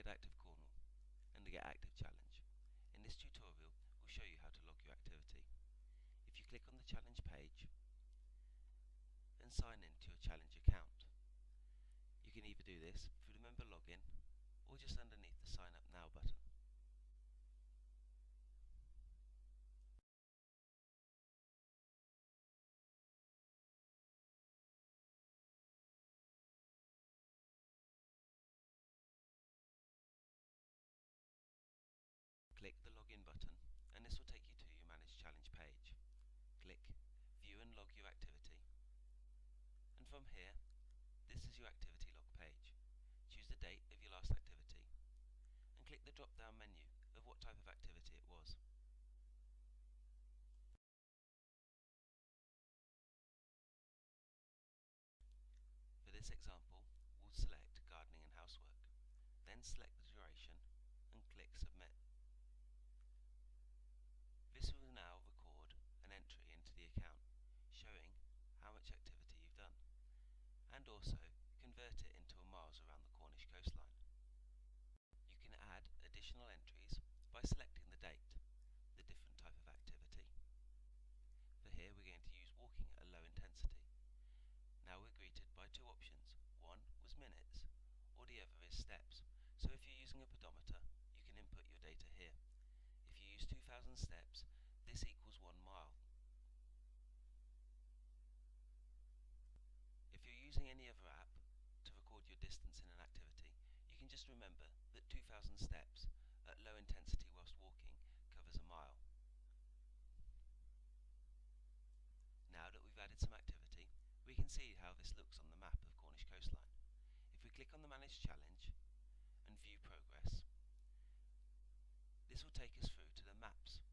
Get Active Cornwall and the Get Active challenge. In this tutorial, we'll show you how to log your activity. If you click on the challenge page and sign in to your challenge account, you can either do this through the member login or just underneath the Sign Up Now button. Click the Login button and this will take you to your Manage Challenge page. Click View and Log Your Activity, and from here, this is your activity log page. Choose the date of your last activity and click the drop down menu of what type of activity it was. For this example, we'll select Gardening and Housework, then select the duration and click Submit. This will now record an entry into the account showing how much activity you've done, and also convert it into miles around the Cornish coastline. You can add additional entries by selecting the date, the different type of activity. For here we're going to use walking at a low intensity. Now we're greeted by two options. One was minutes, or the other is steps. So if you're using a pedometer, you can input your data here. If you use 2,000 steps, this equals 1 mile. If you're using any other app to record your distance in an activity, you can just remember that 2,000 steps at low intensity whilst walking covers a mile. Now that we've added some activity, we can see how this looks on the map of Cornish coastline. If we click on the Manage Challenge and View Progress, this will take us through to the maps.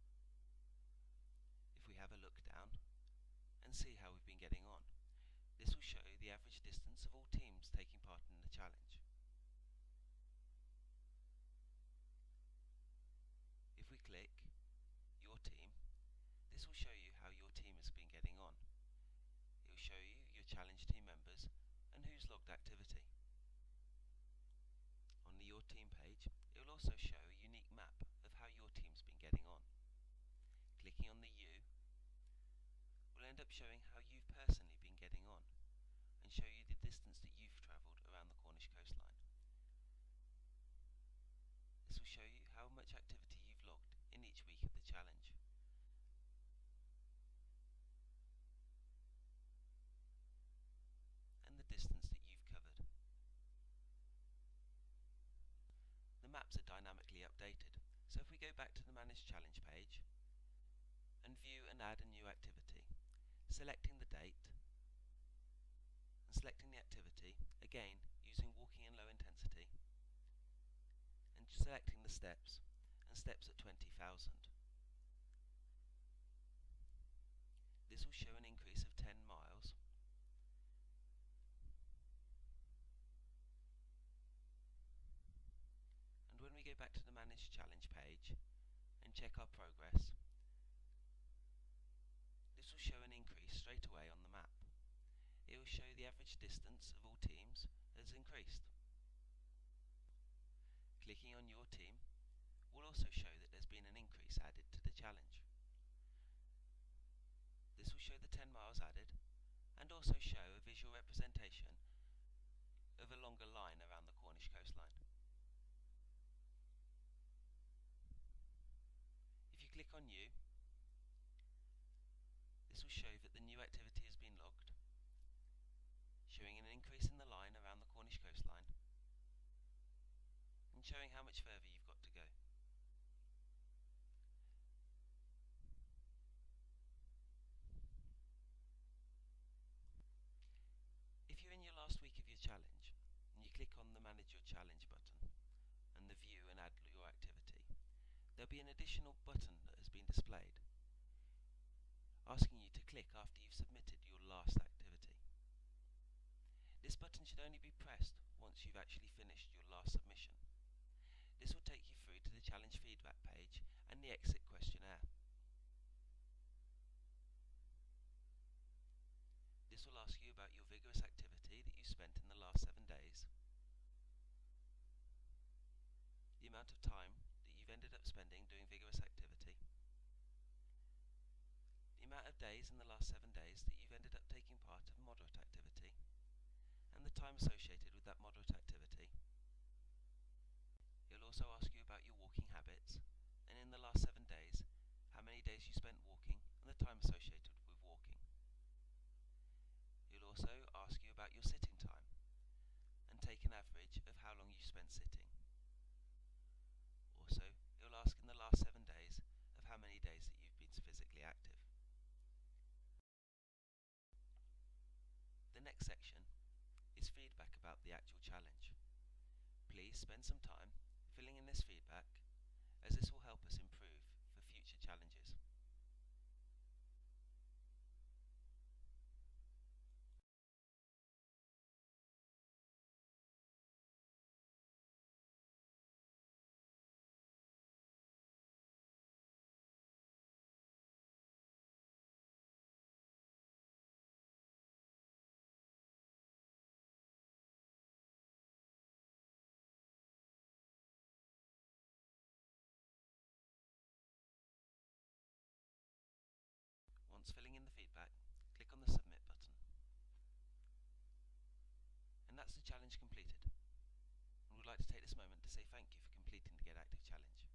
If we have a look down and see how we've been getting on, this will show the average distance of all teams taking part in the challenge. If we click Your Team, this will show you how your team has been getting on. It will show you your challenge team members and who's logged activity. On the Your Team page, it will also show a unique map of how your team's been getting on. Clicking on the U will end up showing how you've personally been getting on and show you the distance that you've travelled around the Cornish coastline. This will show you how much activity you've logged in each week of the challenge. And the distance that you've covered. The maps are dynamically updated, so if we go back to the Manage Challenge page and view and add a new activity, selecting the date and selecting the activity, again using walking in low intensity, and selecting the steps and steps at 20,000. This will show an increase of 10 miles. And when we go back to the Manage Challenge page and check our progress, this will show an increase straight away on the map. It will show the average distance of all teams has increased. Clicking on Your Team will also show that there's been an increase added to the challenge. This will show the 10 miles added and also show a visual representation of a longer line around the Cornish coastline. If you click on New, this will show that the new activity has been logged, showing an increase in the line around the Cornish coastline and showing how much further you've got to go. If you're in your last week of your challenge and you click on the Manage Your Challenge button and the View and Add Your Activity, there'll be an additional button that has been displayed, asking you to click after you've submitted your last activity. This button should only be pressed once you've actually finished your last submission. This will take you through to the challenge feedback page and the exit questionnaire. This will ask you about your vigorous activity that you spent in the last 7 days, amount of time that you've ended up spending doing vigorous activity, the amount of days in the last 7 days that you've ended up taking part of moderate activity, and the time associated with that moderate activity. It'll also ask you about your walking habits, and in the last 7 days, how many days you spent walking and the time associated with walking. It'll also ask you about your sitting time, and take an average of how long you spent sitting. Also, it'll ask in the last 7 days of how many days that you've been physically active. The next section is feedback about the actual challenge. Please spend some time filling in this feedback, as this will help us improve for future challenges. Once filling in the feedback, click on the Submit button. And that's the challenge completed. And we'd like to take this moment to say thank you for completing the Get Active challenge.